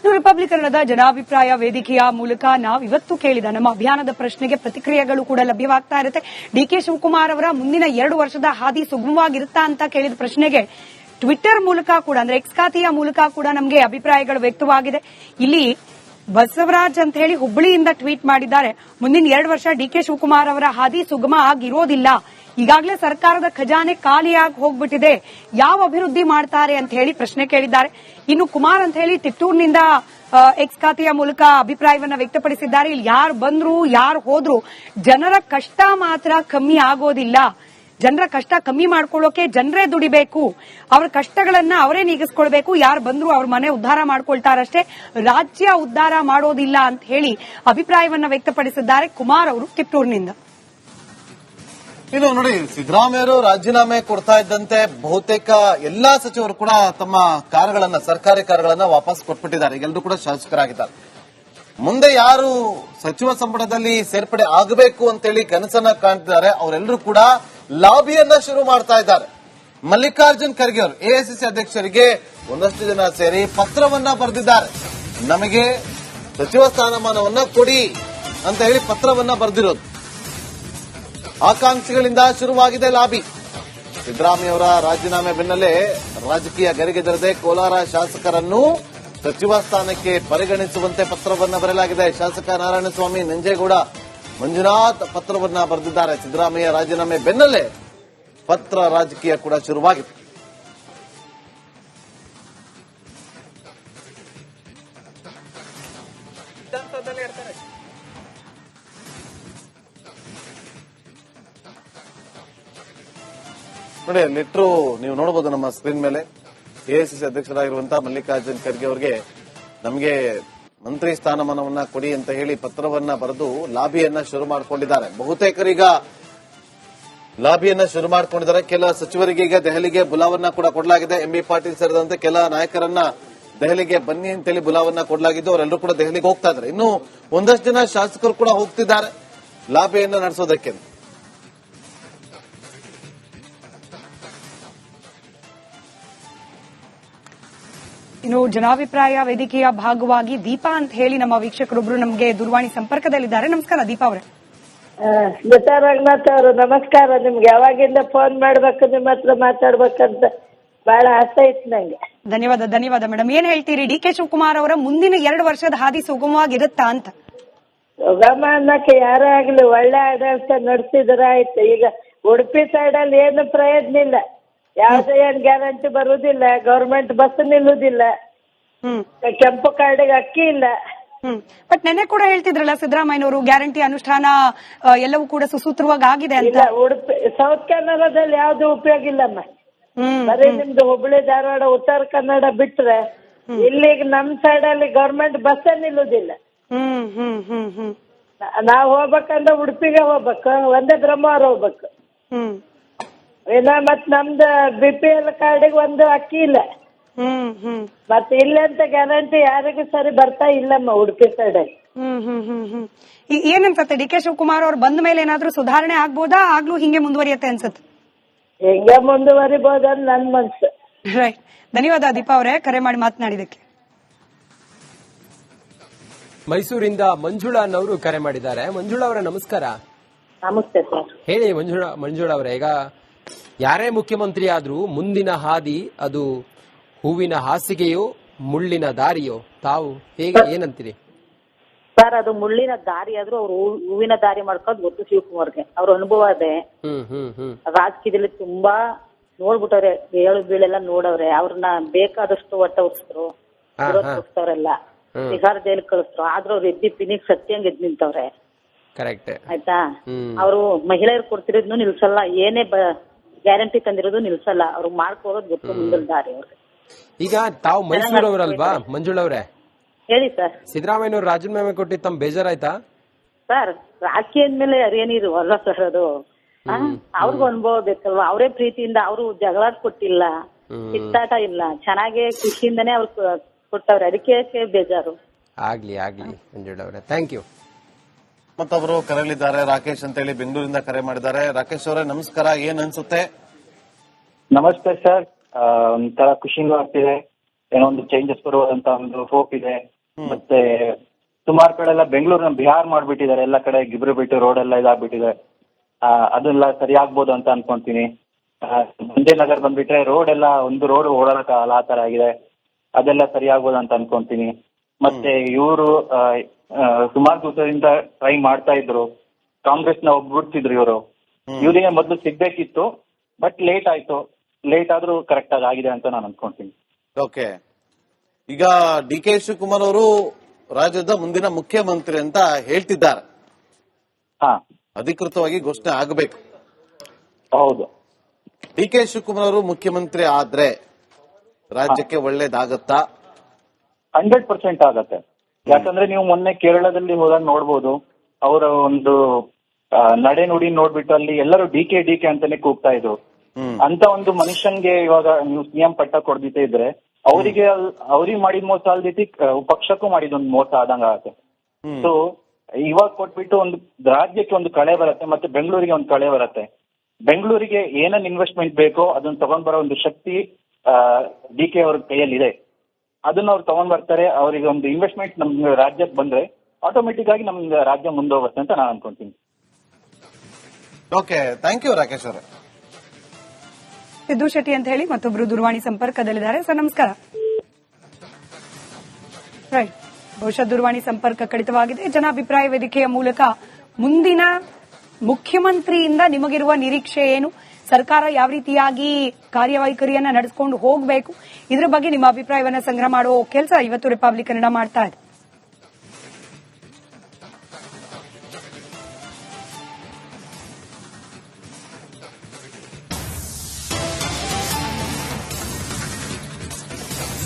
ರಿಪಬ್ಲಿಕನ್ನದ ಜನಾಭಿಪ್ರಾಯ ವೇದಿಕೆಯ ಮೂಲಕ ನಾವಿವತ್ತು ಕೇಳಿದ ನಮ್ಮ ಅಭಿಯಾನದ ಪ್ರಶ್ನೆಗೆ ಪ್ರತಿಕ್ರಿಯೆಗಳು ಕೂಡ ಲಭ್ಯವಾಗ್ತಾ ಇರುತ್ತೆ. ಡಿಕೆ ಶಿವಕುಮಾರ್ ಅವರ ಮುಂದಿನ 2 ವರ್ಷದ ಹಾದಿ ಸುಗಮವಾಗಿರುತ್ತಾ ಅಂತ ಕೇಳಿದ ಪ್ರಶ್ನೆಗೆ ಟ್ವಿಟರ್ ಮೂಲಕ ಕೂಡ ಅಂದ್ರೆ ಎಕ್ಸ್ ಖಾತೆಯ ಮೂಲಕ ಕೂಡ ನಮಗೆ ಅಭಿಪ್ರಾಯಗಳು ವ್ಯಕ್ತವಾಗಿದೆ. ಇಲ್ಲಿ ಬಸವರಾಜ್ ಅಂತ ಹೇಳಿ ಹುಬ್ಬಳ್ಳಿಯಿಂದ ಟ್ವೀಟ್ ಮಾಡಿದ್ದಾರೆ. ಮುಂದಿನ 2 ವರ್ಷ ಡಿಕೆ ಶಿವಕುಮಾರ್ ಅವರ ಹಾದಿ ಸುಗಮ ಆಗಿರೋದಿಲ್ಲ. ಈಗಾಗಲೇ ಸರ್ಕಾರದ ಖಜಾನೆ ಖಾಲಿಯಾಗಿ ಹೋಗ್ಬಿಟ್ಟಿದೆ. ಯಾವ ಅಭಿವೃದ್ಧಿ ಮಾಡ್ತಾರೆ ಅಂತ ಹೇಳಿ ಪ್ರಶ್ನೆ ಕೇಳಿದ್ದಾರೆ. ಇನ್ನು ಕುಮಾರ್ ಅಂತ ಹೇಳಿ ತಿಟ್ಟೂರಿನಿಂದ ಎಕ್ಸ್ ಖಾತೆಯ ಮೂಲಕ ಅಭಿಪ್ರಾಯವನ್ನ ವ್ಯಕ್ತಪಡಿಸಿದ್ದಾರೆ. ಇಲ್ಲಿ ಯಾರು ಬಂದ್ರು ಯಾರು ಹೋದ್ರು ಜನರ ಕಷ್ಟ ಮಾತ್ರ ಕಮ್ಮಿ ಆಗೋದಿಲ್ಲ. ಜನರ ಕಷ್ಟ ಕಮ್ಮಿ ಮಾಡ್ಕೊಳ್ಳೋಕೆ ಜನರೇ ದುಡಿಬೇಕು. ಅವರ ಕಷ್ಟಗಳನ್ನ ಅವರೇ ನೀಗಿಸ್ಕೊಳ್ಬೇಕು. ಯಾರು ಬಂದ್ರು ಅವ್ರ ಮನೆ ಉದ್ಧಾರ ಮಾಡ್ಕೊಳ್ತಾರಷ್ಟೇ, ರಾಜ್ಯ ಉದ್ಧಾರ ಮಾಡೋದಿಲ್ಲ ಅಂತ ಹೇಳಿ ಅಭಿಪ್ರಾಯವನ್ನ ವ್ಯಕ್ತಪಡಿಸಿದ್ದಾರೆ ಕುಮಾರ್ ಅವರು ತಿಟ್ಟೂರಿನಿಂದ. ಇನ್ನು ನೋಡಿ, ಸಿದ್ದರಾಮಯ್ಯರು ರಾಜೀನಾಮೆ ಕೊಡ್ತಾ ಇದ್ದಂತೆ ಬಹುತೇಕ ಎಲ್ಲಾ ಸಚಿವರು ಕೂಡ ತಮ್ಮ ಕಾರ್ಗಳನ್ನ ಸರ್ಕಾರಿ ಕಾರ್ಗಳನ್ನ ವಾಪಸ್ ಕೊಟ್ಬಿಟ್ಟಿದ್ದಾರೆ. ಈಗೆಲ್ಲರೂ ಕೂಡ ಶಾಸಕರಾಗಿದ್ದಾರೆ. ಮುಂದೆ ಯಾರು ಸಚಿವ ಸಂಪುಟದಲ್ಲಿ ಸೇರ್ಪಡೆ ಆಗಬೇಕು ಅಂತೇಳಿ ಕನಸನ್ನ ಕಾಣ್ತಿದ್ದಾರೆ ಅವರೆಲ್ಲರೂ ಕೂಡ ಲಾಬಿಯನ್ನ ಶುರು ಮಾಡ್ತಾ ಇದ್ದಾರೆ. ಮಲ್ಲಿಕಾರ್ಜುನ್ ಖರ್ಗೆ ಅವರು ಎಐಸಿಸಿ ಅಧ್ಯಕ್ಷರಿಗೆ ಒಂದಷ್ಟು ಜನ ಸೇರಿ ಪತ್ರವನ್ನ ಬರೆದಿದ್ದಾರೆ. ನಮಗೆ ಸಚಿವ ಸ್ಥಾನಮಾನವನ್ನ ಕೊಡಿ ಅಂತ ಹೇಳಿ ಪತ್ರವನ್ನ ಬರೆದಿರೋದು. ಆಕಾಂಕ್ಷಿಗಳಿಂದ ಶುರುವಾಗಿದೆ ಲಾಬಿ. ಸಿದ್ದರಾಮಯ್ಯ ಅವರ ರಾಜೀನಾಮೆ ಬೆನ್ನಲ್ಲೇ ರಾಜಕೀಯ ಗರಿಗೆದರದೆ ಕೋಲಾರ ಶಾಸಕರನ್ನು ಸಚಿವ ಸ್ಥಾನಕ್ಕೆ ಪರಿಗಣಿಸುವಂತೆ ಪತ್ರವನ್ನ ಬರೆಯಲಾಗಿದೆ. ಶಾಸಕ ನಾರಾಯಣಸ್ವಾಮಿ, ನಂಜೇಗೌಡ, ಮಂಜುನಾಥ್ ಪತ್ರವನ್ನ ಬರೆದಿದ್ದಾರೆ. ಸಿದ್ದರಾಮಯ್ಯ ರಾಜೀನಾಮೆ ಬೆನ್ನಲ್ಲೇ ಪತ್ರ ರಾಜಕೀಯ ಕೂಡ ಶುರುವಾಗಿದೆ. ನೋಡಿ, ಲೆಟ್ರು ನೀವು ನೋಡಬಹುದು ನಮ್ಮ ಸ್ಕ್ರೀನ್ ಮೇಲೆ. ಎಐಸಿಸಿ ಅಧ್ಯಕ್ಷರಾಗಿರುವಂತಹ ಮಲ್ಲಿಕಾರ್ಜುನ್ ಖರ್ಗೆ ಅವರಿಗೆ ನಮಗೆ ಮಂತ್ರಿ ಸ್ಥಾನಮಾನವನ್ನ ಕೊಡಿ ಅಂತ ಹೇಳಿ ಪತ್ರವನ್ನ ಬರೆದು ಲಾಬಿಯನ್ನ ಶುರು ಮಾಡಿಕೊಂಡಿದ್ದಾರೆ. ಬಹುತೇಕರೀಗ ಲಾಬಿಯನ್ನ ಶುರು ಮಾಡಿಕೊಂಡಿದ್ದಾರೆ. ಕೆಲ ಸಚಿವರಿಗೆ ಈಗ ದೆಹಲಿಗೆ ಬುಲಾವನ್ನ ಕೂಡ ಕೊಡಲಾಗಿದೆ. ಎಂಬಿ ಪಾಟೀಲ್ ಸೇರಿದಂತೆ ಕೆಲ ನಾಯಕರನ್ನ ದೆಹಲಿಗೆ ಬನ್ನಿ ಅಂತೇಳಿ ಬುಲಾವನ್ನ ಕೊಡಲಾಗಿದ್ದು ಅವರೆಲ್ಲರೂ ಕೂಡ ದೆಹಲಿಗೆ ಹೋಗ್ತಾ ಇದ್ದಾರೆ. ಇನ್ನು ಒಂದಷ್ಟು ಜನ ಶಾಸಕರು ಕೂಡ ಹೋಗ್ತಿದ್ದಾರೆ ಲಾಬಿಯನ್ನ ನಡೆಸೋದಕ್ಕೆ. ಇನ್ನು ಜನಾಭಿಪ್ರಾಯ ವೇದಿಕೆಯ ಭಾಗವಾಗಿ ದೀಪಾ ಅಂತ ಹೇಳಿ ನಮ್ಮ ವೀಕ್ಷಕರೊಬ್ರು ನಮಗೆ ದೂರವಾಣಿ ಸಂಪರ್ಕದಲ್ಲಿದ್ದಾರೆ. ನಮಸ್ಕಾರ ದೀಪಾ ಅವರೇ. ಗೀತಾ ರಂಗನಾಥ್ ಅವರು ನಮಸ್ಕಾರ. ನಿಮ್ಗೆ ಯಾವಾಗಿಂದ ಫೋನ್ ಮಾಡ್ಬೇಕು, ನಿಮ್ಮ ಹತ್ರ ಮಾತಾಡ್ಬೇಕಂತ ಬಹಳ ಆಸೆ ಇತ್ತು ನಂಗೆ. ಧನ್ಯವಾದ ಮೇಡಮ್. ಏನ್ ಹೇಳ್ತೀರಿ, ಡಿಕೆ ಶಿವಕುಮಾರ್ ಅವರ ಮುಂದಿನ 2 ವರ್ಷದ ಹಾದಿ ಸುಗಮವಾಗಿರುತ್ತಾ ಅಂತ? ಸುಗಮ ಅನ್ನಕ್ಕೆ ಯಾರೇ ಆಗ್ಲಿ ಒಳ್ಳೆ ಆಡಳಿತ ನಡೆಸಿದ್ರ ಆಯ್ತು. ಈಗ ಉಡುಪಿ ಸೈಡ್ ಅಲ್ಲಿ ಏನು ಪ್ರಯೋಜನ ಇಲ್ಲ. ಯಾವ್ದೇ ಏನ್ ಗ್ಯಾರಂಟಿ ಬರುವುದಿಲ್ಲ. ಗವರ್ಮೆಂಟ್ ಬಸ್ ನಿಲ್ಲುದಿಲ್ಲ. ಕೆಂಪು ಕಾರ್ಡಿಗೆ ಅಕ್ಕಿ ಇಲ್ಲ. ಬಟ್ ನೆನ್ನೆ ಕೂಡ ಹೇಳ್ತಿದ್ರಲ್ಲ ಸಿದ್ದರಾಮಯ್ಯನವರು ಗ್ಯಾರಂಟಿ ಅನುಷ್ಠಾನ ಎಲ್ಲವೂ ಕೂಡ ಸುಸೂತ್ರವಾಗಿ ಆಗಿದೆ ಅಂತ. ಉಡುಪಿ ಸೌತ್ ಕನ್ನಡದಲ್ಲಿ ಯಾವ್ದು ಉಪಯೋಗ ಇಲ್ಲಮ್ಮ. ಬರೀ ನಿಮ್ದು ಹುಬ್ಬಳ್ಳಿ ಧಾರವಾಡ ಉತ್ತರ ಕನ್ನಡ ಬಿಟ್ರೆ ಇಲ್ಲಿಗೆ ನಮ್ ಸೈಡ್ ಅಲ್ಲಿ ಗವರ್ಮೆಂಟ್ ಬಸ್ ನಿಲ್ಲುದಿಲ್ಲ. ನಾವ್ ಹೋಗ್ಬೇಕಂದ್ರೆ ಉಡುಪಿಗೆ ಹೋಗ್ಬೇಕು, ಒಂದೇ ಬ್ರಹ್ಮವರ ಹೋಗ್ಬೇಕು. ಮತ್ ನಮ್ದು BPL ಕಾರ್ಡಿಗೆ ಒಂದು ಅಕ್ಕಿ ಇಲ್ಲ. ಮತ್ತೆ ಇಲ್ಲಂತ ಗ್ಯಾರಂಟಿ ಯಾರಿಗೂ ಸರಿ ಬರ್ತಾ ಇಲ್ಲಮ್ಮ ಉಡುಪಿ ಸೈಡ್. ಏನನ್ಸತ್ತೆ, ಡಿಕೆ ಶಿವಕುಮಾರ್ ಅವ್ರು ಬಂದ ಮೇಲೆ ಏನಾದ್ರೂ ಸುಧಾರಣೆ ಆಗ್ಬೋದಾ, ಆಗ್ಲೂ ಹಿಂಗೆ ಮುಂದುವರಿಯತ್ತೆ ಅನ್ಸತ್ತೆ? ಹೆಂಗೆ ಮುಂದುವರಿಬಹುದಂತ ನನ್ ಮನ್ಸು. ರೈಟ್. ಧನ್ಯವಾದ ದೀಪಾ ಅವರೇ, ಕರೆ ಮಾಡಿ ಮಾತನಾಡಿದಕ್ಕೆ. ಮೈಸೂರಿಂದ ಮಂಜುಳಾ ಅನ್ನೋರು ಕರೆ ಮಾಡಿದ್ದಾರೆ. ಮಂಜುಳಾ ಅವರೇ ನಮಸ್ಕಾರ. ನಮಸ್ತೆ ಸರ್. ಹೇಳಿ ಮಂಜುಳಾ ಅವರೇ, ಈಗ ಯಾರೇ ಮುಖ್ಯಮಂತ್ರಿ ಆದ್ರೂ ಮುಂದಿನ ಹಾದಿ ಅದು ಹೂವಿನ ಹಾಸಿಗೆಯೋ ಮುಳ್ಳಿನ ದಾರಿಯೋ, ತಾವು ಹೇಗೆ ಏನಂತೀರಿ? ಸರ್, ಅದು ಮುಳ್ಳಿನ ದಾರಿ ಆದ್ರೂ ಅವ್ರು ಹೂವಿನ ದಾರಿ ಮಾಡ್ಕೋದ್ ಗೊತ್ತು ಶಿವಕುಮಾರ್ಗೆ. ಅವ್ರ ಅನುಭವ ಅದೇ. ರಾಜಕೀಯದಲ್ಲಿ ತುಂಬಾ ನೋಡ್ಬಿಟ್ಟವ್ರೆ, ಏಳು ಬೀಳೆಲ್ಲ ನೋಡವ್ರೆ. ಅವ್ರನ್ನ ಬೇಕಾದಷ್ಟು ಒಟ್ಟ ಉರ್ಸಿದ್ರು, ಉರ್ಸ್ತವ್ರೆಲ್ಲ ಬಿಹಾರ ಜೈಲ್ ಕಳಿಸ್ರು. ಆದ್ರೂ ಅವ್ರು ಎದ್ದಿ ಪಿನಿಕ್ ಸತ್ಯಂಗ್ ಎದ್ ನಿಂತವ್ರೆ. ಕರೆಕ್ಟ್ ಆಯ್ತಾ? ಅವರು ಮಹಿಳೆಯರು ಕೊಡ್ತಿರೋದ್ನು ನಿಲ್ಸಲ್ಲ, ಏನೇ ಗ್ಯಾರಂಟಿ ತಂದಿರೋದು ನಿಲ್ಸಲ್ಲ. ಅವ್ರು ಮಾಡ್ಕೊಡೋದು ಗೊತ್ತು ಮುಂದಿನ ದಾರಿ ಅವ್ರಿಗೆ. ಈಗ ತಾವು ಮೈಸೂರವ್ರಲ್ವಾ ಮಂಜುಳವ್ರೆ? ಹೇಳಿ ಸರ್. ಸಿದ್ದರಾಮಯ್ಯನವ್ರು ರಾಜೀನಾಮೆ ಕೊಟ್ಟಿದ್ದು ತಮ್ಮ ಬೇಜಾರಾಯ್ತಾ? ಸರ್, ರಾಜಕೀಯದ ಮೇಲೆ ಅರಿಯೇನಿರು ಅಲ್ಲ ಸರ್. ಅದು ಅವ್ರಿಗೂ ಅನುಭವ ಬೇಕಲ್ವಾ. ಅವರೇ ಪ್ರೀತಿಯಿಂದ, ಅವರು ಜಗಳಾಡ್ ಕೊಟ್ಟಿಲ್ಲ, ಕಿತ್ತಾಟ ಇಲ್ಲ, ಚೆನ್ನಾಗಿ ಖುಷಿಯಿಂದನೇ ಅವ್ರು ಕೊಟ್ಟವ್ರೆ. ಅದಕ್ಕೆ ಬೇಜಾರು. ಆಗ್ಲಿ ಮಂಜುಳವ್ರೆ, ಥ್ಯಾಂಕ್ ಯು. ಮತ್ತೊಬ್ಬರು ಕರೆಯಲಿದ್ದಾರೆ, ರಾಕೇಶ್ ಅಂತ ಹೇಳಿ ಬೆಂಗಳೂರಿಂದ ಕರೆ ಮಾಡಿದ್ದಾರೆ. ರಾಕೇಶ್ ಅವರೇ ನಮಸ್ಕಾರ, ಏನ್ ಅನ್ಸುತ್ತೆ? ನಮಸ್ತೆ ಸರ್. ಒಂಥರ ಖುಷಿನೂ ಆಗ್ತಿದೆ. ಏನೋ ಒಂದು ಚೇಂಜಸ್ ಬರುವಂತ ಒಂದು ಹೋಪ್ ಇದೆ. ಮತ್ತೆ ಸುಮಾರು ಕಡೆ ಎಲ್ಲ ಬೆಂಗಳೂರಿನ ಬಿಹಾರ್ ಮಾಡ್ಬಿಟ್ಟಿದ್ದಾರೆ, ಎಲ್ಲ ಕಡೆ ಗಿಬ್ರು ಬಿಟ್ಟು ರೋಡ್ ಎಲ್ಲ ಇದಾಗ್ಬಿಟ್ಟಿದೆ. ಅದೆಲ್ಲ ಸರಿ ಆಗ್ಬೋದು ಅಂತ ಅನ್ಕೊಂತೀನಿ. ಸಂಜಯ್ ನಗರ್ ಬಂದ್ಬಿಟ್ರೆ ರೋಡ್ ಎಲ್ಲ ಒಂದು ರೋಡ್ ಓಡಾಡಕ್ಕಾಗಲ್ಲ, ಆ ತರ ಆಗಿದೆ. ಅದೆಲ್ಲ ಸರಿ ಆಗ್ಬೋದು ಅಂತ ಅನ್ಕೊಂತೀನಿ. ಮತ್ತೆ ಇವರು ಸುಮಾರು ದಿವಸದಿಂದ ಟ್ರೈ ಮಾಡ್ತಾ ಇದ್ರು, ಕಾಂಗ್ರೆಸ್ ನ ಒಗ್ಗೂಡ್ತಿದ್ರು ಇವರು. ಇವರಿಗೆ ಮೊದಲು ಸಿಗ್ಬೇಕಿತ್ತು, ಬಟ್ ಲೇಟ್ ಆಯ್ತು. ಲೇಟ್ ಆದ್ರೂ ಕರೆಕ್ಟ್ ಆಗಿ ಆಗಿದೆ ಅಂತ ನಾನು ಅನ್ಕೊಂತೀನಿ. ಓಕೆ, ಈಗ ಡಿ ಕೆ ಶಿವಕುಮಾರ್ ಅವರು ರಾಜ್ಯದ ಮುಂದಿನ ಮುಖ್ಯಮಂತ್ರಿ ಅಂತ ಹೇಳ್ತಿದ್ದಾರೆ. ಹಾ, ಅಧಿಕೃತವಾಗಿ ಘೋಷಣೆ ಆಗಬೇಕು. ಹೌದು. ಡಿ ಕೆ ಶಿವಕುಮಾರ್ ಅವರು ಮುಖ್ಯಮಂತ್ರಿ ಆದ್ರೆ ರಾಜ್ಯಕ್ಕೆ ಒಳ್ಳೇದಾಗತ್ತಾ? 100% ಆಗತ್ತೆ. ಯಾಕಂದ್ರೆ ನೀವು ಮೊನ್ನೆ ಕೇರಳದಲ್ಲಿ ಹೋದಾಗ ನೋಡ್ಬೋದು, ಅವರ ಒಂದು ನಡೆ ನುಡಿ ನೋಡ್ಬಿಟ್ಟು ಅಲ್ಲಿ ಎಲ್ಲರೂ ಡಿ ಕೆ ಅಂತಾನೆ ಕೂಗ್ತಾ ಇದ್ರು. ಅಂತ ಒಂದು ಮನುಷ್ಯನ್ಗೆ ಇವಾಗ ನೀವು ಸಿಎಂ ಪಟ್ಟ ಕೊಡ್ದಿದ್ದೇ ಇದ್ರೆ ಅವ್ರಿಗೆ ಮಾಡಿದ ಮೋಸ ಅಲ್ದೈತಿ, ಪಕ್ಷಕ್ಕೂ ಮಾಡಿದ ಒಂದು ಮೋಸ ಆದಂಗ ಆಗತ್ತೆ. ಸೊ ಇವಾಗ ಕೊಟ್ಬಿಟ್ಟು ಒಂದು ರಾಜ್ಯಕ್ಕೆ ಒಂದು ಕಳೆ ಬರುತ್ತೆ, ಮತ್ತೆ ಬೆಂಗಳೂರಿಗೆ ಒಂದು ಕಳೆ ಬರುತ್ತೆ. ಬೆಂಗಳೂರಿಗೆ ಏನನ್ ಇನ್ವೆಸ್ಟ್ಮೆಂಟ್ ಬೇಕೋ ಅದನ್ನ ತಗೊಂಡ್ ಬರೋ ಒಂದು ಶಕ್ತಿ ಡಿ ಕೆ ಅವ್ರ ಕೈಯಲ್ಲಿದೆ. ಅದನ್ನ ಅವ್ರು ತಗೊಂಡ್ ಬರ್ತಾರೆ. ಅವರಿಗೆ ಒಂದು ಇನ್ವೆಸ್ಟ್ಮೆಂಟ್ ನಮ್ ರಾಜ್ಯಕ್ಕೆ ಬಂದ್ರೆ ಆಟೋಮೆಟಿಕ್ ಆಗಿ ನಮ್ ರಾಜ್ಯ ಮುಂದೋಗುತ್ತೆ ಅಂತ ನಾನು ಅನ್ಕೊಂತೀನಿ. ಓಕೆ, ಥ್ಯಾಂಕ್ ಯು ರಾಕೇಶ್ ಅವರೇ. ಸಿದ್ದು ಶೆಟ್ಟಿ ಅಂತ ಹೇಳಿ ಮತ್ತೊಬ್ರು ದೂರವಾಣಿ ಸಂಪರ್ಕದಲ್ಲಿದ್ದಾರೆ. ಸರ್ ನಮಸ್ಕಾರ. ರೈಟ್, ಬಹುಶಃ ದೂರವಾಣಿ ಸಂಪರ್ಕ ಕಡಿತವಾಗಿದೆ. ಜನಾಭಿಪ್ರಾಯ ವೇದಿಕೆಯ ಮೂಲಕ ಮುಂದಿನ ಮುಖ್ಯಮಂತ್ರಿಯಿಂದ ನಿಮಗಿರುವ ನಿರೀಕ್ಷೆ ಏನು? ಸರ್ಕಾರ ಯಾವ ರೀತಿಯಾಗಿ ಕಾರ್ಯವೈಖರಿಯನ್ನ ನಡೆಸಿಕೊಂಡು ಹೋಗಬೇಕು, ಇದರ ಬಗ್ಗೆ ನಿಮ್ಮ ಅಭಿಪ್ರಾಯವನ್ನ ಸಂಗ್ರಹ ಮಾಡುವ ಕೆಲಸ ಇವತ್ತು ರಿಪಬ್ಲಿಕ್ ಕನ್ನಡ ಮಾಡ್ತಾ ಇದೆ.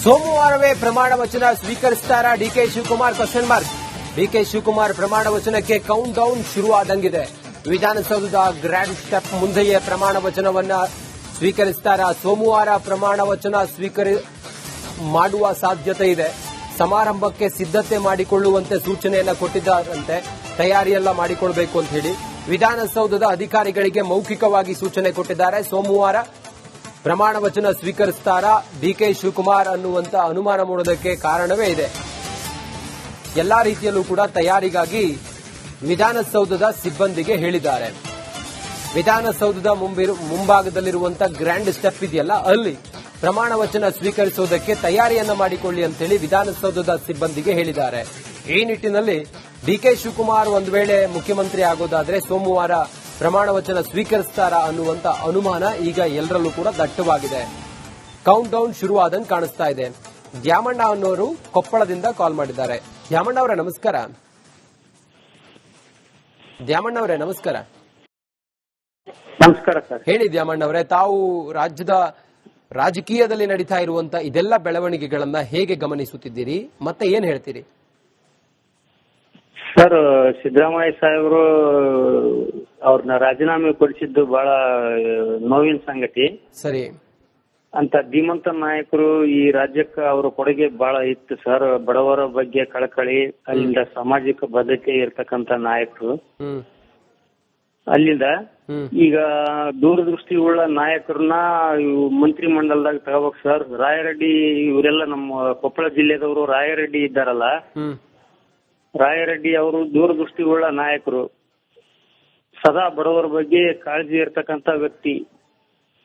ಸೋಮವಾರವೇ ಪ್ರಮಾಣ ವಚನ ಸ್ವೀಕರಿಸುತ್ತಾರಾ ಡಿಕೆ ಶಿವಕುಮಾರ್? Question mark. ಡಿಕೆ ಶಿವಕುಮಾರ್ ಪ್ರಮಾಣ ವಚನಕ್ಕೆ ಕೌಂಟ್ ಡೌನ್ ಶುರುವಾದಂಗಿದೆ. ವಿಧಾನಸೌಧದ ಗ್ರ್ಯಾಂಡ್ ಸ್ಟೆಪ್ ಮುಂದೆಯೇ ಪ್ರಮಾಣ ವಚನವನ್ನ ಸ್ವೀಕರಿಸುತ್ತಾರಾ? ಸೋಮವಾರ ಪ್ರಮಾಣ ವಚನ ಮಾಡುವ ಸಾಧ್ಯತೆ ಇದೆ. ಸಮಾರಂಭಕ್ಕೆ ಸಿದ್ಧತೆ ಮಾಡಿಕೊಳ್ಳುವಂತೆ ಸೂಚನೆಯನ್ನ ಕೊಟ್ಟಿದ್ದಾರಂತೆ. ತಯಾರಿಯೆಲ್ಲ ಮಾಡಿಕೊಳ್ಬೇಕು ಅಂತ ಹೇಳಿ ವಿಧಾನಸೌಧದ ಅಧಿಕಾರಿಗಳಿಗೆ ಮೌಖಿಕವಾಗಿ ಸೂಚನೆ ಕೊಟ್ಟಿದ್ದಾರೆ. ಸೋಮವಾರ ಪ್ರಮಾಣ ವಚನ ಸ್ವೀಕರಿಸುತ್ತಾರಾ ಡಿಕೆ ಶಿವಕುಮಾರ್ ಅನ್ನುವಂತ ಅನುಮಾನ ಮೂಡೋದಕ್ಕೆ ಕಾರಣವೇ ಇದೆ. ಎಲ್ಲಾ ರೀತಿಯಲ್ಲೂ ಕೂಡ ತಯಾರಿಗಾಗಿ ವಿಧಾನಸೌಧದ ಸಿಬ್ಬಂದಿಗೆ ಹೇಳಿದ್ದಾರೆ. ವಿಧಾನಸೌಧದ ಮುಂಭಾಗದಲ್ಲಿರುವಂತಹ ಗ್ರ್ಯಾಂಡ್ ಸ್ಟೆಪ್ ಇದೆಯಲ್ಲ, ಅಲ್ಲಿ ಪ್ರಮಾಣ ವಚನ ಸ್ವೀಕರಿಸುವುದಕ್ಕೆ ತಯಾರಿಯನ್ನ ಮಾಡಿಕೊಳ್ಳಿ ಅಂತೇಳಿ ವಿಧಾನಸೌಧದ ಸಿಬ್ಬಂದಿಗೆ ಹೇಳಿದ್ದಾರೆ. ಈ ನಿಟ್ಟಿನಲ್ಲಿ ಡಿಕೆ ಶಿವಕುಮಾರ್ ಒಂದು ವೇಳೆ ಮುಖ್ಯಮಂತ್ರಿ ಆಗೋದಾದ್ರೆ ಸೋಮವಾರ ಪ್ರಮಾಣ ವಚನ ಸ್ವೀಕರಿಸುತ್ತಾರಾ ಅನ್ನುವಂತ ಅನುಮಾನ ಈಗ ಎಲ್ಲರಲ್ಲೂ ಕೂಡ ದಟ್ಟವಾಗಿದೆ. ಕೌಂಟ್ ಡೌನ್ ಶುರುವಾದಂಗೆ ಕಾಣಿಸ್ತಾ ಇದೆ. ದ್ಯಾಮಣ್ಣ ಅನ್ನೋರು ಕೊಪ್ಪಳದಿಂದ ಕಾಲ್ ಮಾಡಿದ್ದಾರೆ. ದ್ಯಾಮಣ್ಣ ಅವರೇ ನಮಸ್ಕಾರ. ದ್ಯಾಮಣ್ಣ ಅವರೇ ನಮಸ್ಕಾರ. ನಮಸ್ಕಾರ ಸರ್. ಹೇಳಿ ದ್ಯಾಮಣ್ಣ ಅವರೇ, ತಾವು ರಾಜ್ಯದ ರಾಜಕೀಯದಲ್ಲಿ ನಡೀತಾ ಇರುವಂತ ಇದೆಲ್ಲ ಬೆಳವಣಿಗೆಗಳನ್ನ ಹೇಗೆ ಗಮನಿಸುತ್ತಿದ್ದೀರಿ, ಮತ್ತೆ ಏನ್ ಹೇಳ್ತೀರಿ? ಸರ್, ಸಿದ್ದರಾಮಯ್ಯ ಸಾಹೇಬರು ಅವ್ರನ್ನ ರಾಜೀನಾಮೆ ಕೊಡಿಸಿದ್ದು ಬಹಳ ನೋವಿನ ಸಂಗತಿ. ಸರಿ. ಅಂತ ಧೀಮಂತ ನಾಯಕರು ಈ ರಾಜ್ಯಕ್ಕೆ ಅವರ ಕೊಡುಗೆ ಬಹಳ ಇತ್ತು ಸರ್. ಬಡವರ ಬಗ್ಗೆ ಕಳಕಳಿ, ಅಲ್ಲಿಂದ ಸಾಮಾಜಿಕ ಬದ್ಧತೆ ಇರ್ತಕ್ಕಂತ ನಾಯಕರು. ಅಲ್ಲಿಂದ ಈಗ ದೂರದೃಷ್ಟಿ ಉಳ್ಳ ನಾಯಕರನ್ನ ಮಂತ್ರಿ ಮಂಡಲದಾಗ ತಗೋಬೇಕು ಸರ್. ರಾಯರೆಡ್ಡಿ ಇವರೆಲ್ಲ ನಮ್ಮ ಕೊಪ್ಪಳ ಜಿಲ್ಲೆದವರು ರಾಯರೆಡ್ಡಿ ಇದ್ದಾರಲ್ಲ, ರಾಯರೆಡ್ಡಿ ಅವರು ದೂರದೃಷ್ಟಿ ಉಳ್ಳ ನಾಯಕರು, ಸದಾ ಬಡವರ ಬಗ್ಗೆ ಕಾಳಜಿ ಇರ್ತಕ್ಕಂತ ವ್ಯಕ್ತಿ.